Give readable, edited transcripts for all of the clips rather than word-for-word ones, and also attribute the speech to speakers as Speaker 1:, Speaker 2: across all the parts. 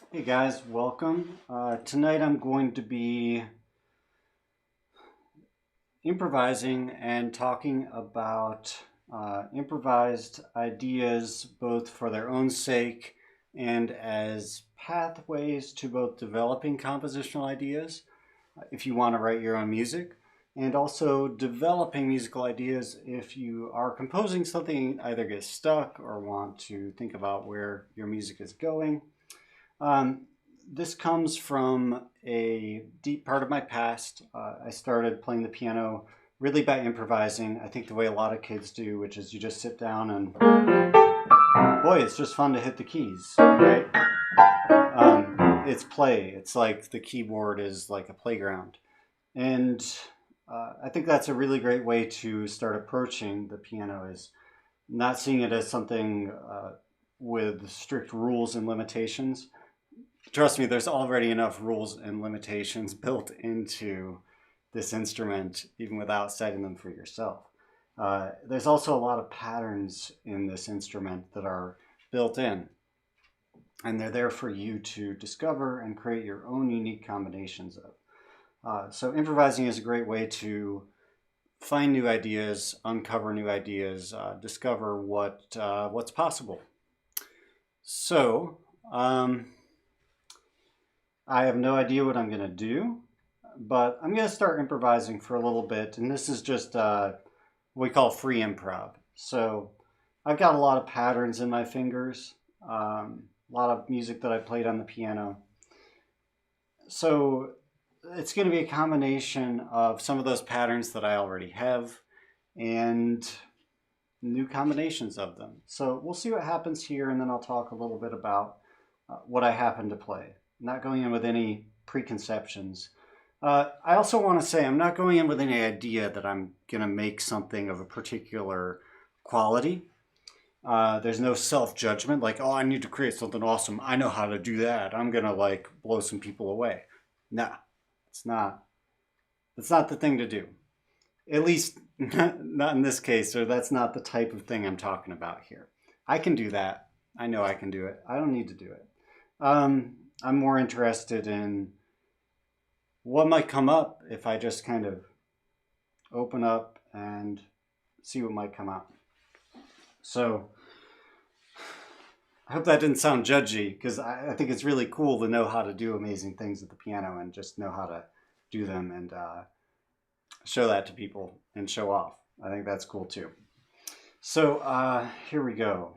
Speaker 1: Hey guys, welcome. Tonight I'm going to be improvising and talking about improvised ideas both for their own sake and as pathways to both developing compositional ideas if you want to write your own music, and also developing musical ideas if you are composing something, either get stuck or want to think about where your music is going. Um, this comes from a deep part of my past. I started playing the piano really by improvising, I think the way a lot of kids do, which is you just sit down and, boy, it's just fun to hit the keys, right? It's play. It's like the keyboard is like a playground. And I think that's a really great way to start approaching the piano, is not seeing it as something with strict rules and limitations. Trust me, there's already enough rules and limitations built into this instrument, even without setting them for yourself. There's also a lot of patterns in this instrument that are built in, and they're there for you to discover and create your own unique combinations of. So improvising is a great way to find new ideas, uncover new ideas, discover what's possible. So I have no idea what I'm going to do, but I'm going to start improvising for a little bit. And this is just what we call free improv. So I've got a lot of patterns in my fingers, a lot of music that I played on the piano. So it's going to be a combination of some of those patterns that I already have and new combinations of them. So we'll see what happens here, and then I'll talk a little bit about what I happen to play. Not going in with any preconceptions. I also want to say I'm not going in with any idea that I'm going to make something of a particular quality. There's no self-judgment like, oh, I need to create something awesome. I know how to do that. I'm going to like blow some people away. Nah, it's not. That's not the thing to do. At least not in this case, or that's not the type of thing I'm talking about here. I can do that. I know I can do it. I don't need to do it. I'm more interested in what might come up if I just kind of open up and see what might come out. So I hope that didn't sound judgy, because I think it's really cool to know how to do amazing things at the piano and just know how to do them and show that to people and show off. I think that's cool too. So here we go.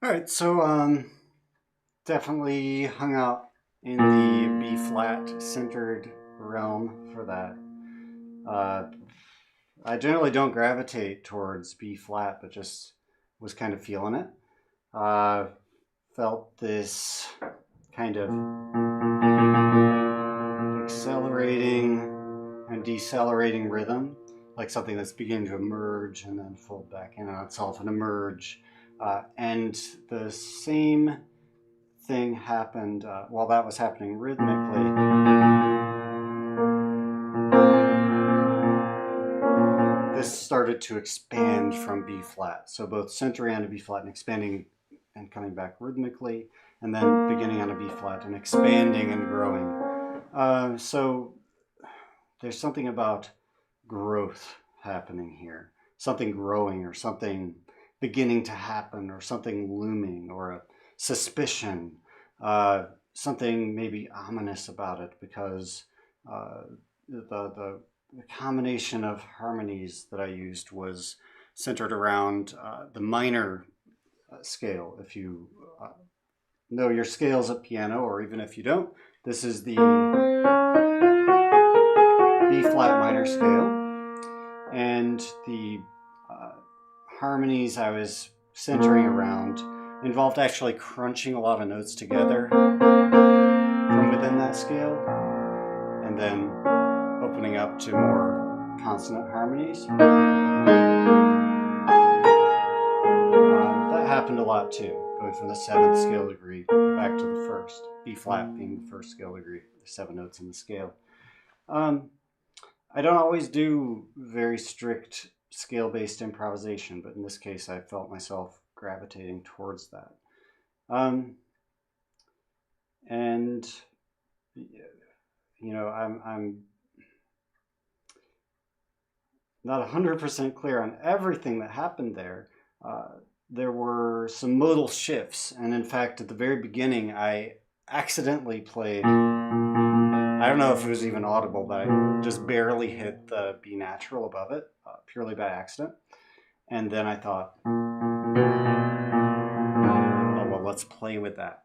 Speaker 1: All right, so definitely hung out in the B flat centered realm for that. I generally don't gravitate towards B flat, but just was kind of feeling it. Uh, Felt this kind of accelerating and decelerating rhythm, like something that's beginning to emerge and then fold back in on itself and emerge. And the same thing happened while that was happening rhythmically. This started to expand from B flat. So both centering on a B flat and expanding and coming back rhythmically, and then beginning on a B flat and expanding and growing. So there's something about growth happening here, something growing or something beginning to happen or something looming or a suspicion, something maybe ominous about it because the combination of harmonies that I used was centered around the minor scale. If you know your scales at piano, or even if you don't, this is the B flat minor scale. And the harmonies I was centering around involved actually crunching a lot of notes together from within that scale and then opening up to more consonant harmonies. That happened a lot too, going from the 7th scale degree back to the 1st, B flat being the 1st scale degree, the 7 notes in the scale. I don't always do very strict scale-based improvisation, but in this case I felt myself gravitating towards that. And you know, I'm not 100% clear on everything that happened there. There were some modal shifts, and in fact at the very beginning I accidentally played, I don't know if it was even audible, but I just barely hit the B natural above it, purely by accident. And then I thought, oh, well, let's play with that.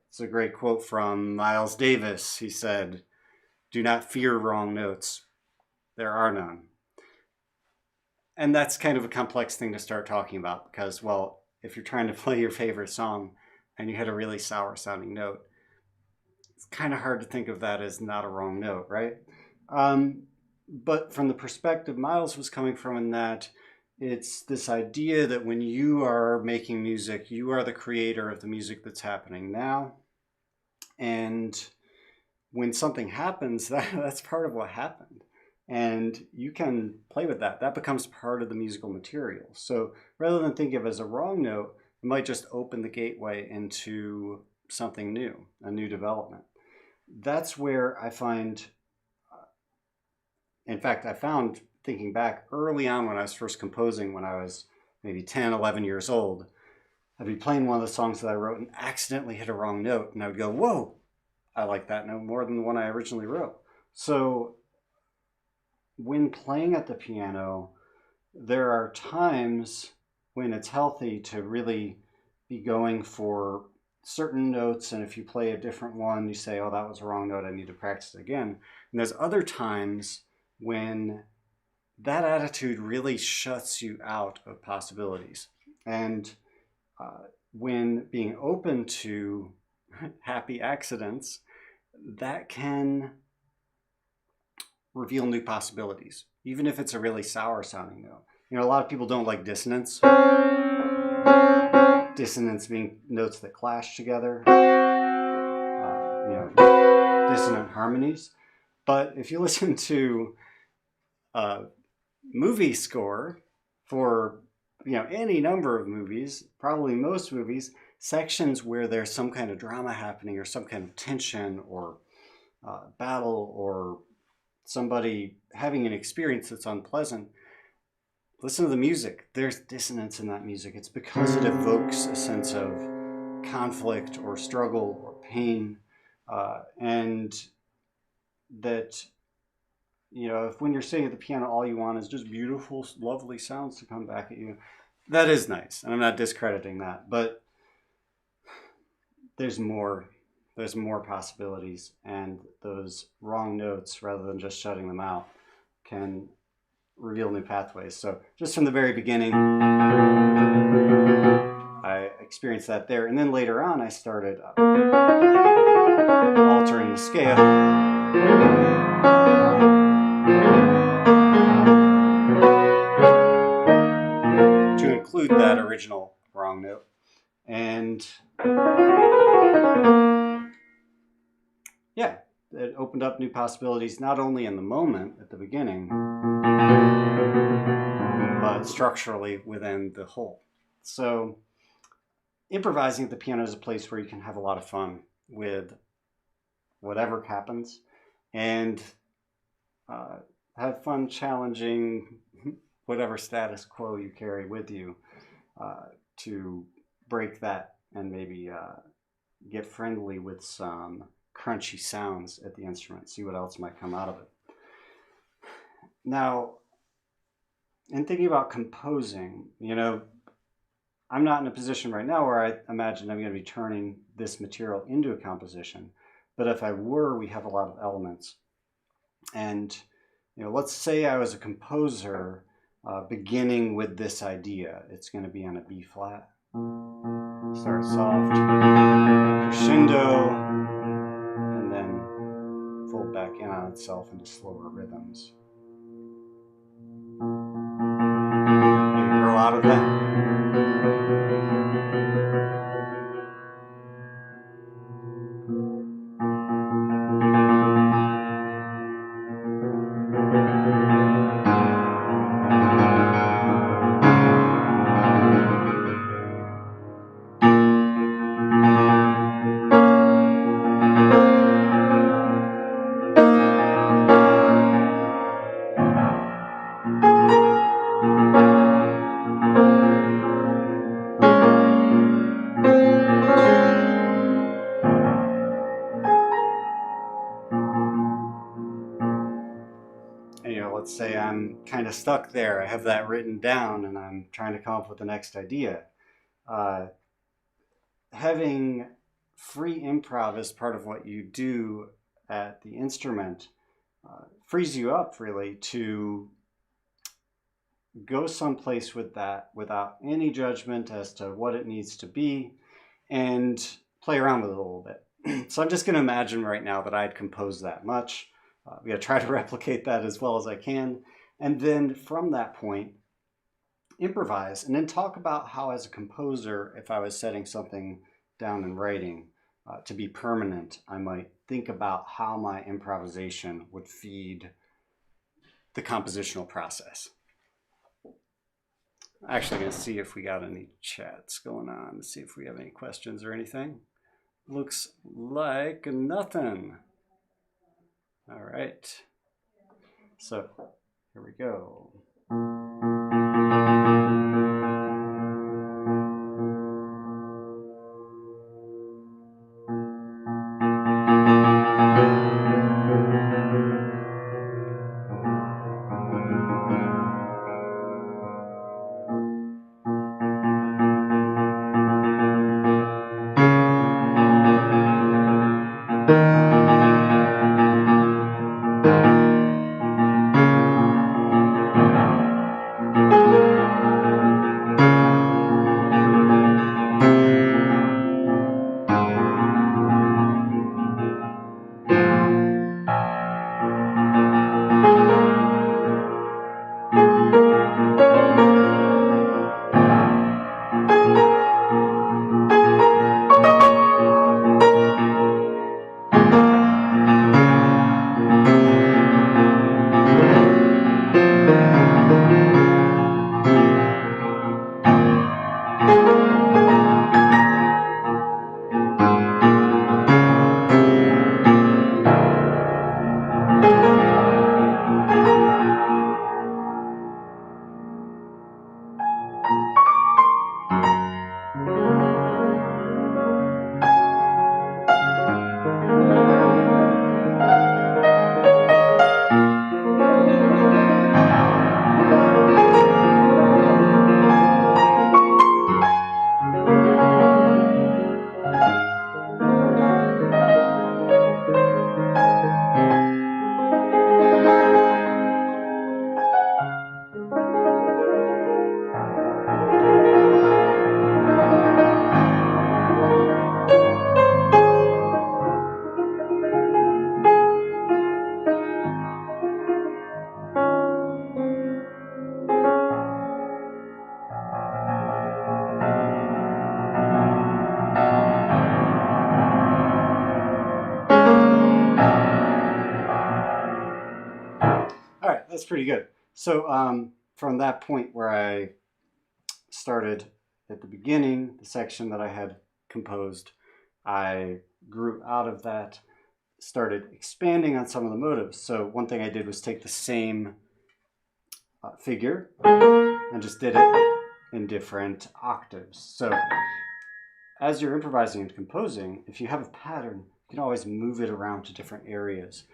Speaker 1: It's a great quote from Miles Davis. He said, "Do not fear wrong notes. There are none." And that's kind of a complex thing to start talking about because, well, if you're trying to play your favorite song and you hit a really sour sounding note, it's kind of hard to think of that as not a wrong note, right? But from the perspective Miles was coming from in that, it's this idea that when you are making music, you are the creator of the music that's happening now. And when something happens, that's part of what happened. And you can play with that. That becomes part of the musical material. So rather than think of it as a wrong note, it might just open the gateway into something new, a new development. That's where I find, in fact, I found, thinking back early on when I was first composing, when I was maybe 10, 11 years old, I'd be playing one of the songs that I wrote and accidentally hit a wrong note. And I would go, whoa, I like that note more than the one I originally wrote. So when playing at the piano, there are times when it's healthy to really be going for certain notes, and if you play a different one, you say, oh, that was a wrong note, I need to practice it again. And there's other times when that attitude really shuts you out of possibilities. And when being open to happy accidents, that can reveal new possibilities, even if it's a really sour sounding note. You know, a lot of people don't like dissonance. Dissonance being notes that clash together, dissonant harmonies. But if you listen to a movie score for any number of movies, probably most movies, sections where there's some kind of drama happening or some kind of tension or battle or somebody having an experience that's unpleasant, listen to the music. There's dissonance in that music. It's because it evokes a sense of conflict or struggle or pain, and that if when you're sitting at the piano all you want is just beautiful, lovely sounds to come back at you, that is nice, and I'm not discrediting that, but there's more possibilities, and those wrong notes, rather than just shutting them out, can reveal new pathways. So just from the very beginning, I experienced that there, and then later on I started altering the scale to include that original wrong note. And yeah, it opened up new possibilities, not only in the moment at the beginning, but structurally within the whole. So improvising at the piano is a place where you can have a lot of fun with whatever happens, and have fun challenging whatever status quo you carry with you, to break that and maybe get friendly with some crunchy sounds at the instrument, see what else might come out of it. Now, in thinking about composing, I'm not in a position right now where I imagine I'm going to be turning this material into a composition, but if I were, we have a lot of elements. And let's say I was a composer beginning with this idea. It's going to be on a B flat. Start soft, crescendo, and then fold back in on itself into slower rhythms. Maybe grow out of that. Let's say I'm kind of stuck there. I have that written down and I'm trying to come up with the next idea. Having free improv as part of what you do at the instrument frees you up really to go someplace with that without any judgment as to what it needs to be, and play around with it a little bit. So I'm just going to imagine right now that I'd composed that much. I'm going to try to replicate that as well as I can. And then from that point, improvise, and then talk about how, as a composer, if I was setting something down in writing to be permanent, I might think about how my improvisation would feed the compositional process. I'm actually going to see if we got any chats going on, to see if we have any questions or anything. Looks like nothing. All right. So here we go. That's pretty good. So from that point where I started at the beginning, the section that I had composed, I grew out of that, started expanding on some of the motives. So one thing I did was take the same figure and just did it in different octaves. So as you're improvising and composing, if you have a pattern, you can always move it around to different areas.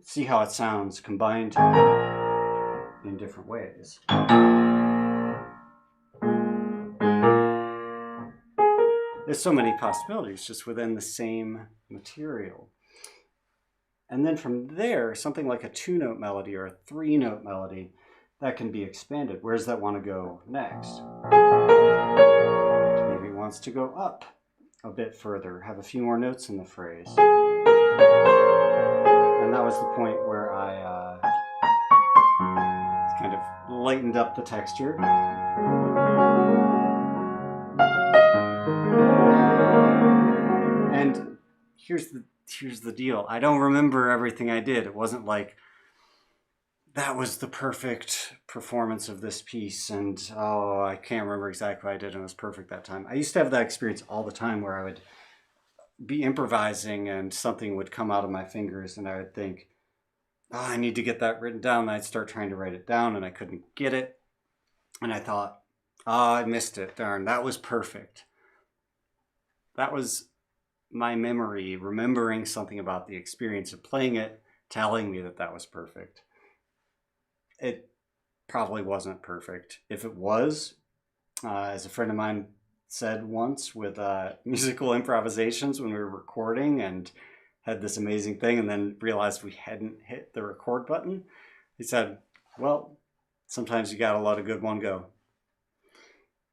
Speaker 1: See how it sounds combined in different ways. There's so many possibilities just within the same material. And then from there, something like a 2-note melody or a 3-note melody, that can be expanded. Where does that want to go next? Maybe it wants to go up a bit further, have a few more notes in the phrase. And that was the point where I kind of lightened up the texture. And here's the deal. I don't remember everything I did. It wasn't like that was the perfect performance of this piece and oh, I can't remember exactly what I did and it was perfect that time. I used to have that experience all the time where I would be improvising and something would come out of my fingers and I would think, oh, I need to get that written down. And I'd start trying to write it down and I couldn't get it. And I thought, oh, I missed it. Darn, that was perfect. That was my memory, remembering something about the experience of playing it, telling me that that was perfect. It probably wasn't perfect. If it was, as a friend of mine said once with musical improvisations when we were recording and had this amazing thing and then realized we hadn't hit the record button, he said, well, sometimes you gotta let a good one go.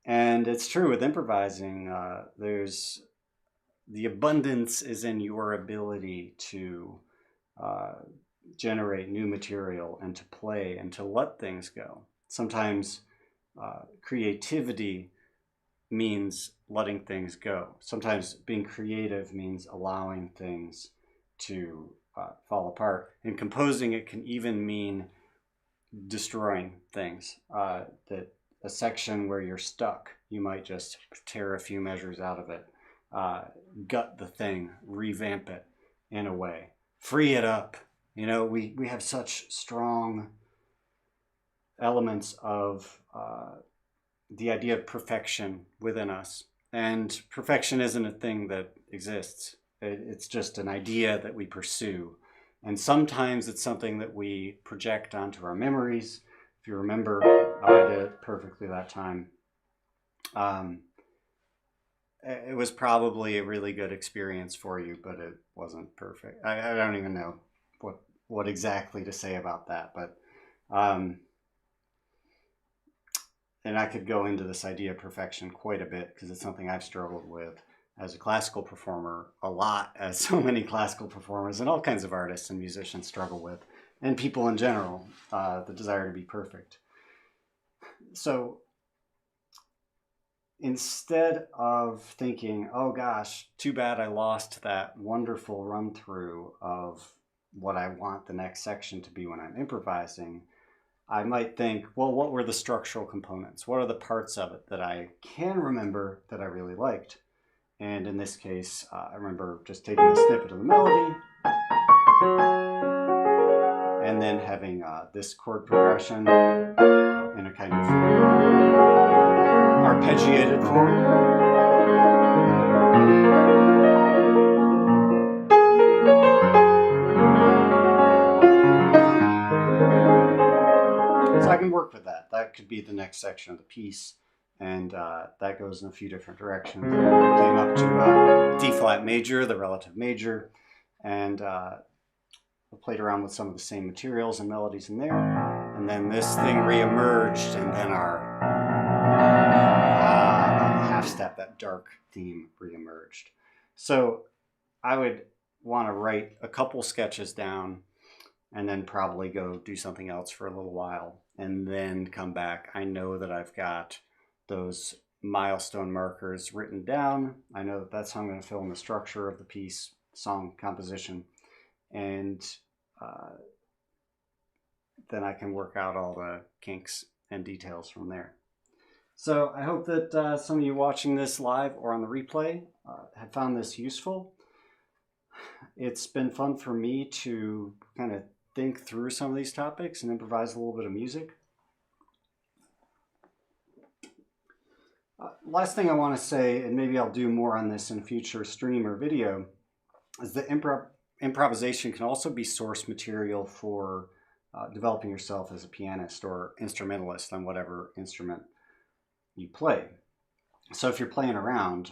Speaker 1: And it's true with improvising. There's the abundance is in your ability to generate new material and to play and to let things go. Sometimes creativity means letting things go. Sometimes being creative means allowing things to fall apart. And composing, it can even mean destroying things. That a section where you're stuck, you might just tear a few measures out of it. Gut the thing, revamp it in a way, free it up. You know, we have such strong elements of the idea of perfection within us. And perfection isn't a thing that exists. It's just an idea that we pursue. And sometimes it's something that we project onto our memories. If you remember, I did it perfectly that time. It was probably a really good experience for you, but it wasn't perfect. I don't even know what exactly to say about that, but and I could go into this idea of perfection quite a bit because it's something I've struggled with as a classical performer a lot, as so many classical performers and all kinds of artists and musicians struggle with, and people in general, the desire to be perfect. So instead of thinking, oh gosh, too bad I lost that wonderful run through of what I want the next section to be when I'm improvising, I might think, well, what were the structural components? What are the parts of it that I can remember that I really liked? And in this case, I remember just taking a snippet of the melody and then having this chord progression in a kind of arpeggiated form. So I can work with that. That could be the next section of the piece. And that goes in a few different directions. I came up to D flat major, the relative major, and I played around with some of the same materials and melodies in there. And then this thing re-emerged, and then our half step, that dark theme re-emerged. So I would want to write a couple sketches down and then probably go do something else for a little while and then come back. I know that I've got those milestone markers written down. I know that that's how I'm going to fill in the structure of the piece, song composition. And then I can work out all the kinks and details from there. So I hope that some of you watching this live or on the replay have found this useful. It's been fun for me to kind of think through some of these topics and improvise a little bit of music. Last thing I want to say, and maybe I'll do more on this in a future stream or video, is that improvisation can also be source material for developing yourself as a pianist or instrumentalist on whatever instrument you play. So if you're playing around,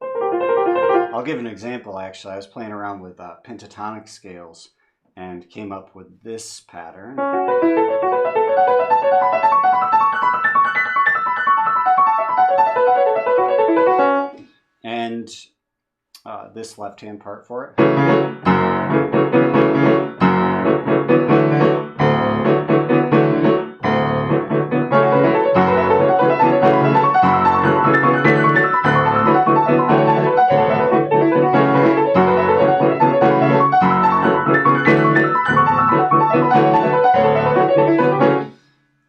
Speaker 1: I'll give an example actually. I was playing around with pentatonic scales and came up with this pattern. And this left-hand part for it.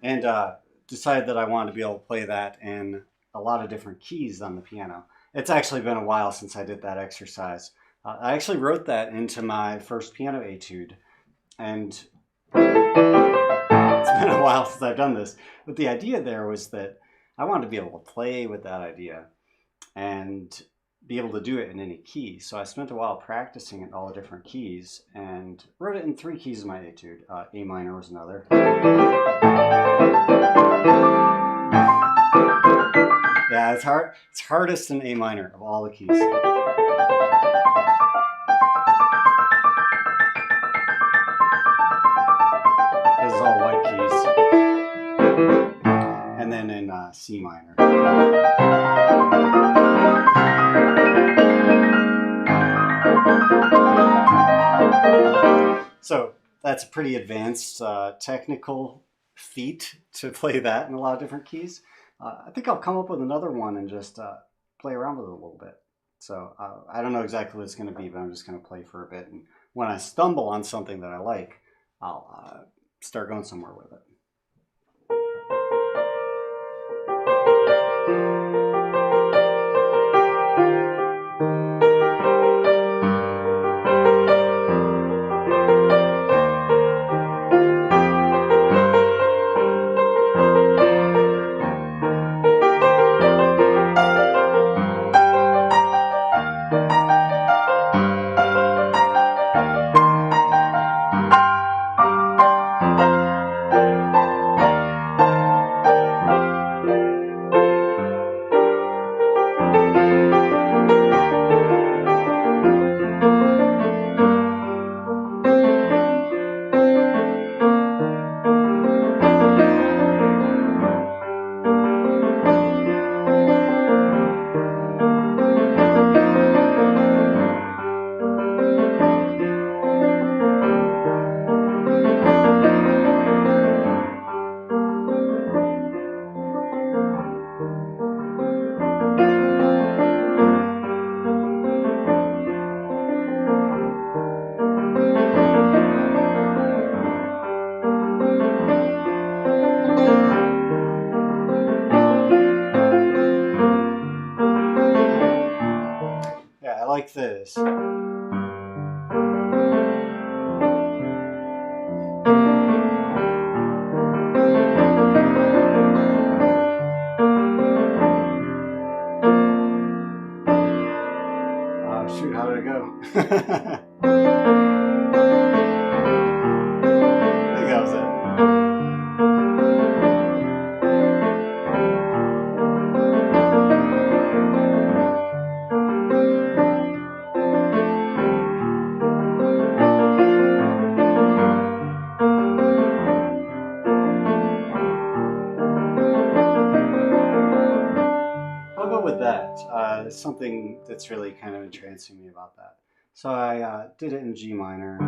Speaker 1: And decided that I wanted to be able to play that in a lot of different keys on the piano. It's actually been a while since I did that exercise. I actually wrote that into my first piano etude, and it's been a while since I've done this. But the idea there was that I wanted to be able to play with that idea and be able to do it in any key. So I spent a while practicing in all the different keys and wrote it in 3 keys of my etude. A minor was another. Yeah, it's hard. It's hardest in A minor of all the keys. This is all white keys. And then in C minor. So that's a pretty advanced technical feat to play that in a lot of different keys. I think I'll come up with another one and just play around with it a little bit. So I don't know exactly what it's going to be, but I'm just going to play for a bit. And when I stumble on something that I like, I'll start going somewhere with it. Like this. Shoot, how did it go? I think that was it. With that, something that's really kind of entrancing me about that. So I did it in G minor.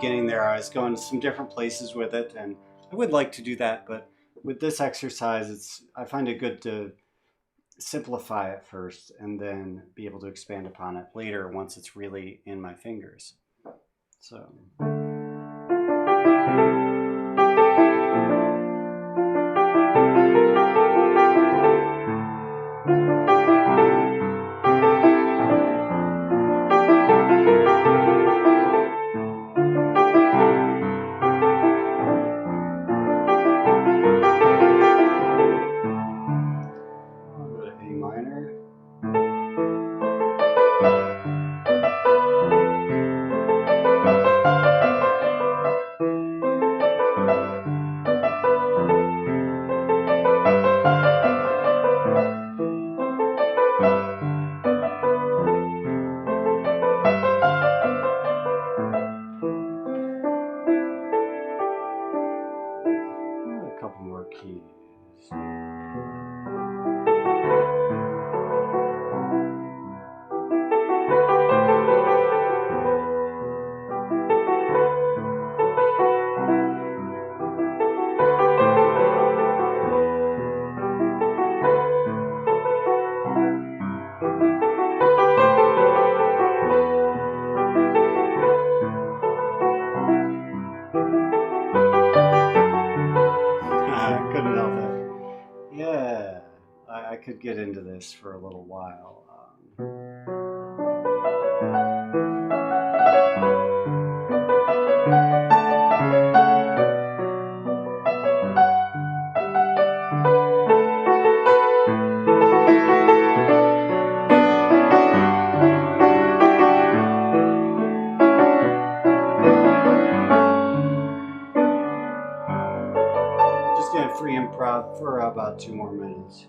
Speaker 1: beginning there, I was going to some different places with it, and I would like to do that, but with this exercise, I find it good to simplify it first and then be able to expand upon it later once it's really in my fingers. So. A couple more keys. Couldn't help it. Yeah, I could get into this for a little while. Just gonna free improv for about 2 more minutes.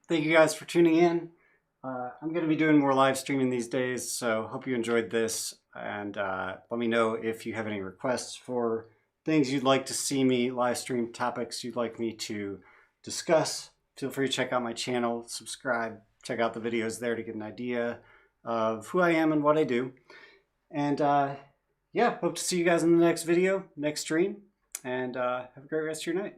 Speaker 1: Thank you guys for tuning in. I'm going to be doing more live streaming these days, so hope you enjoyed this. And let me know if you have any requests for things you'd like to see me live stream, topics you'd like me to discuss. Feel free to check out my channel, subscribe, check out the videos there to get an idea of who I am and what I do. And yeah, hope to see you guys in the next video, next stream, and have a great rest of your night.